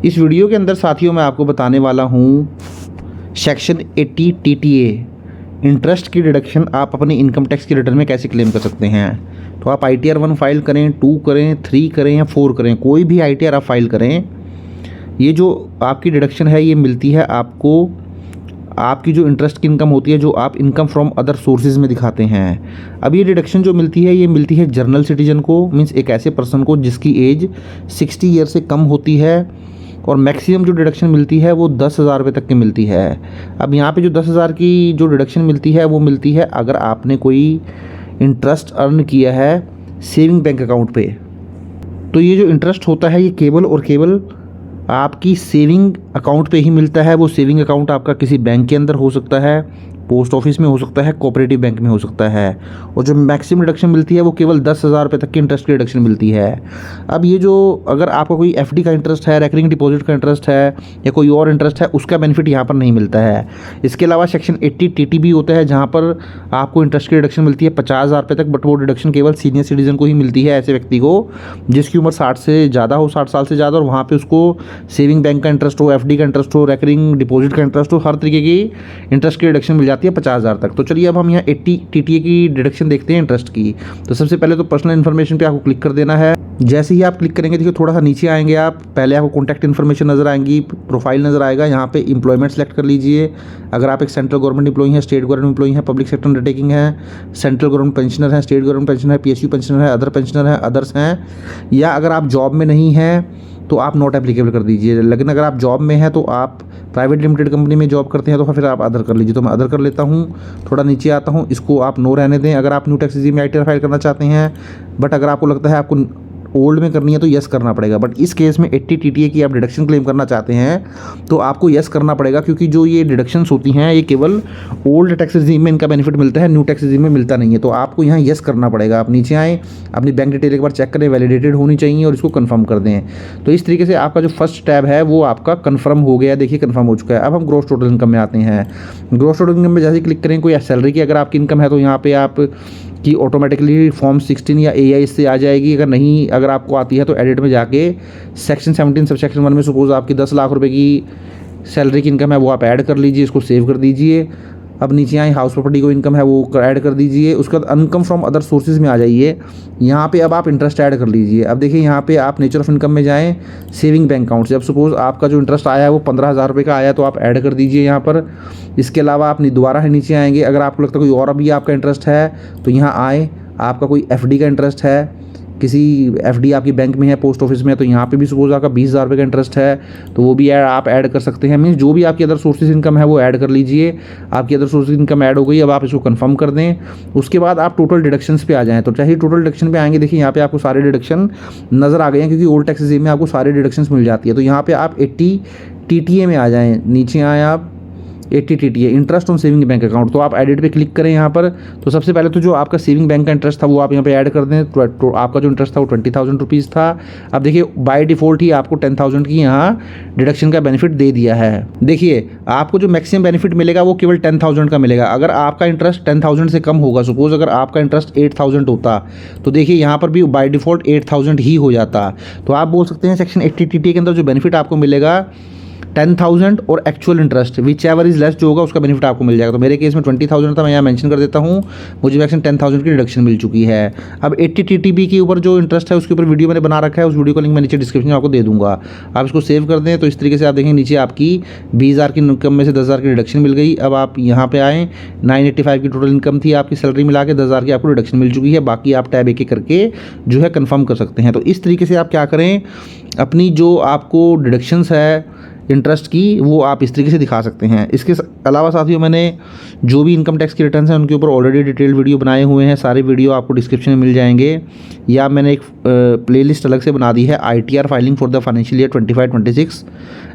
इस वीडियो के अंदर साथियों मैं आपको बताने वाला हूँ सेक्शन 80 TTA इंटरेस्ट की डिडक्शन आप अपने इनकम टैक्स की रिटर्न में कैसे क्लेम कर सकते हैं। तो आप ITR 1 फाइल करें, 2 करें, 3 करें या 4 करें, कोई भी ITR आप फाइल करें, ये जो आपकी डिडक्शन है ये मिलती है आपको आपकी जो इंटरेस्ट की इनकम होती है, जो आप इनकम फ्रॉम अदर सोर्सेज में दिखाते हैं। अब ये डिडक्शन जो मिलती है ये मिलती है जनरल सिटीजन को, मीन्स एक ऐसे पर्सन को जिसकी एज 60 ईयर से कम होती है, और मैक्सिमम जो डिडक्शन मिलती है वो 10,000 रुपये तक की मिलती है। अब यहाँ पे जो 10,000 की जो डिडक्शन मिलती है वो मिलती है अगर आपने कोई इंटरेस्ट अर्न किया है सेविंग बैंक अकाउंट पे। तो ये जो इंटरेस्ट होता है ये केवल और केवल आपकी सेविंग अकाउंट पे ही मिलता है। वो सेविंग अकाउंट आपका किसी बैंक के अंदर हो सकता है, पोस्ट ऑफिस में हो सकता है, कोऑपरेटिव बैंक में हो सकता है, और जो मैक्सिमम रिडक्शन मिलती है वो केवल 10,000 रुपये तक की इंटरेस्ट की रिडक्शन मिलती है। अब ये जो अगर आपका कोई FD का इंटरेस्ट है, रेकरिंग डिपॉजिट का इंटरेस्ट है या कोई और इंटरेस्ट है, उसका बेनिफिट यहाँ पर नहीं मिलता है। इसके अलावा सेक्शन 80 TTB होता है जहाँ पर आपको इंटरेस्ट की रिडक्शन मिलती है 50,000 रुपये तक, बट वो डिडक्शन केवल सीनियर सिटीजन को ही मिलती है, ऐसे व्यक्ति को जिसकी उम्र 60 से ज़्यादा हो, 60 साल से ज़्यादा, और वहाँ पर उसको सेविंग बैंक का इंटरेस्ट हो, FD का इंटरेस्ट हो, रेकरिंग डिपॉजिट का इंटरेस्ट हो, हर तरीके की इंटरेस्ट की रिडक्शन मिल जाती है 50,000 तक। तो चलिए अब हम यहाँ 80 TTA की डिडक्शन देखते हैं इंटरेस्ट की। तो सबसे पहले तो पर्सनल इन्फॉर्मेशन पे आपको क्लिक कर देना है। जैसे ही आप क्लिक करेंगे देखिए थोड़ा सा नीचे आएंगे आप, पहले आपको कॉन्टैक्ट इन्फॉर्मेशन नजर आएंगी, प्रोफाइल नजर आएगा, यहाँ पे एम्प्लॉयमेंट सेलेक्ट कर लीजिए। अगर आप एक सेंट्रल गवर्नमेंट एम्प्लॉई हैं, स्टेट गवर्नमेंट एम्प्लॉई हैं, पब्लिक सेक्टर अंडरटेकिंग है, सेंट्रल गवर्नमेंट पेंशनर है, स्टेट गवर्नमेंट पेंशनर है, PSU पेंशनर है, अदर पेंशनर है, अदर्स हैं, या अगर आप जॉब में नहीं हैं तो आप नॉट एप्लीकेबल कर दीजिए। लेकिन अगर आप जॉब में हैं तो आप प्राइवेट लिमिटेड कंपनी में जॉब करते हैं तो फिर आप अदर कर लीजिए। तो मैं अदर कर लेता हूँ, थोड़ा नीचे आता हूँ, इसको आप नो रहने दें। अगर आप न्यू टैक्स रेजिम में ITR फाइल करना चाहते हैं, बट अगर आपको लगता है आपको ओल्ड में करनी है तो यस करना पड़ेगा। बट इस केस में 80 TTA की आप डिडक्शन क्लेम करना चाहते हैं तो आपको यस करना पड़ेगा, क्योंकि जो ये डिडक्शंस होती हैं ये केवल ओल्ड टैक्स रेजिम में इनका बेनिफिट मिलता है, न्यू टैक्स रेजिम में मिलता नहीं है। तो आपको यहाँ यस करना पड़ेगा। आप नीचे आएँ, अपनी बैंक डिटेल एक बार चेक करें, वैलिडेटेड होनी चाहिए, और इसको कन्फर्म कर दें। तो इस तरीके से आपका जो फर्स्ट टैब है वो आपका कन्फर्म हो गया, देखिए कन्फर्म हो चुका है। अब हम ग्रॉस टोटल इनकम में आते हैं। ग्रॉस टोटल इनकम में जैसे क्लिक करें, कोई सैलरी की अगर आपकी इनकम है तो यहाँ पे आप कि ऑटोमेटिकली फॉर्म 16 या AI से आ जाएगी। अगर नहीं, अगर आपको आती है तो एडिट में जाके सेक्शन 17 सब सेक्शन 1 में सपोज आपकी 10 लाख रुपए की सैलरी की इनकम है वो आप ऐड कर लीजिए, इसको सेव कर दीजिए। अब नीचे आए, हाउस प्रॉपर्टी को इनकम है वो ऐड कर दीजिए। उसके बाद इनकम फ्रॉम अदर सोर्सेज में आ जाइए, यहाँ पे अब आप इंटरेस्ट ऐड कर लीजिए। अब देखिए यहाँ पे आप नेचर ऑफ इनकम में जाएं, सेविंग बैंक अकाउंट से। अब सपोज आपका जो इंटरेस्ट आया है वो 15,000 रुपये का आया तो आप ऐड कर दीजिए यहाँ पर। इसके अलावा आप दोबारा है नीचे आएंगे, अगर आपको लगता है कोई और अभी आपका इंटरेस्ट है तो यहाँ आए, आपका कोई FD का इंटरेस्ट है, किसी FD आपकी बैंक में है, पोस्ट ऑफिस में है, तो यहाँ पे भी सपोज आपका 20,000 रुपये का इंटरेस्ट है तो वो भी आप ऐड कर सकते हैं। मीन्स जो भी आपकी अदर सोर्सेज इनकम है वो ऐड कर लीजिए। आपकी अदर सोर्सेज इनकम ऐड हो गई, अब आप इसको कंफर्म कर दें। उसके बाद आप टोटल डिडक्शंस पे आ जाएँ। तो चाहे टोटल डिडक्शन पे आएंगे, देखिए यहाँ पे आपको सारे डिडक्शन नज़र आ गए हैं, क्योंकि ओल्ड टैक्स रेजिम में आपको सारे डिडक्शंस मिल जाती है। तो यहाँ पर आप 80 TTA में आ जाएँ, नीचे आएँ आप 80 TTA interest on saving bank account. तो आप एडिट पे क्लिक करें यहाँ पर। तो सबसे पहले तो जो आपका सेविंग बैंक का इंटरेस्ट था वो आप यहाँ पे ऐड कर दें। तो आपका जो इंटरेस्ट था वो 20,000 रुपीज़ था। अब देखिए बाय डिफ़ॉल्ट ही आपको 10,000 की यहाँ डिडक्शन का बेनिफिट दे दिया है। देखिए आपको जो मैक्सिमम बेनिफिट मिलेगा वो केवल 10,000 का मिलेगा। अगर आपका इंटरेस्ट 10,000 से कम होगा, सपोज अगर आपका इंटरेस्ट 8,000 होता तो देखिए यहाँ पर भी बाय डिफ़ॉल्ट 8,000 ही हो जाता। तो आप बोल सकते हैं सेक्शन 80 TTA के अंदर जो बेनिफिट आपको मिलेगा 10,000 और actual interest which ever is less जो होगा उसका बेनिफिट आपको मिल जाएगा। तो मेरे केस में 20,000 था, मैं यहाँ मेंशन कर देता हूँ, मुझे मैक्सिमम 10,000 की डिडक्शन मिल चुकी है। अब 80 TTB के ऊपर जो इंटरेस्ट है उसके ऊपर वीडियो मैंने बना रखा है, उस वीडियो का लिंक मैं नीचे डिस्क्रिप्शन में आपको दे दूँगा, आप इसको सेव कर दें। तो इस तरीके से आप देखेंगे नीचे आपकी 20,000 की इनकम में से 10,000 की डिडक्शन मिल गई। अब आप यहाँ पे आएँ, 985 की टोटल इनकम थी आपकी, सैलरी मिला के 10,000 की आपको डिडक्शन मिल चुकी है। बाकी आप टैब एक करके जो है कन्फर्म कर सकते हैं। तो इस तरीके से आप क्या करें, अपनी जो आपको डिडक्शंस है इंटरेस्ट की वो आप इस तरीके से दिखा सकते हैं। इसके अलावा साथियों मैंने जो भी इनकम टैक्स के रिटर्न्स हैं उनके ऊपर ऑलरेडी डिटेल्ड वीडियो बनाए हुए हैं, सारे वीडियो आपको डिस्क्रिप्शन में मिल जाएंगे, या मैंने एक प्लेलिस्ट अलग से बना दी है ITR filing for the financial year 25-26,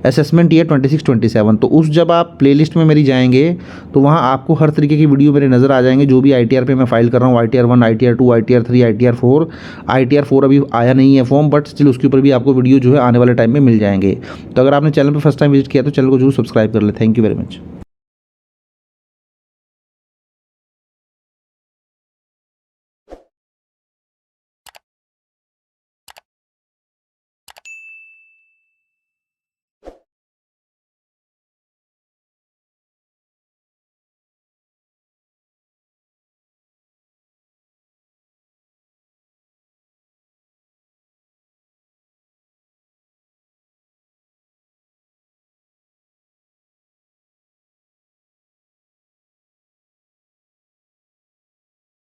assessment year 26-27। तो उस जब आप प्लेलिस्ट में मेरी जाएंगे तो वहाँ आपको हर तरीके की वीडियो मेरे नज़र आ जाएंगे, जो भी ITR पे मैं फाइल कर रहा हूँ, ITR 1, ITR 2, ITR 3, ITR 4। ITR 4 अभी आया नहीं है फॉर्म, बट स्टिल उसके ऊपर भी आपको वीडियो जो है आने वाले टाइम में मिल जाएंगे। तो अगर आपने चैनल पर फर्स्ट टाइम विजिट किया तो चैनल को जरूर सब्सक्राइब कर ले। Thank you very much.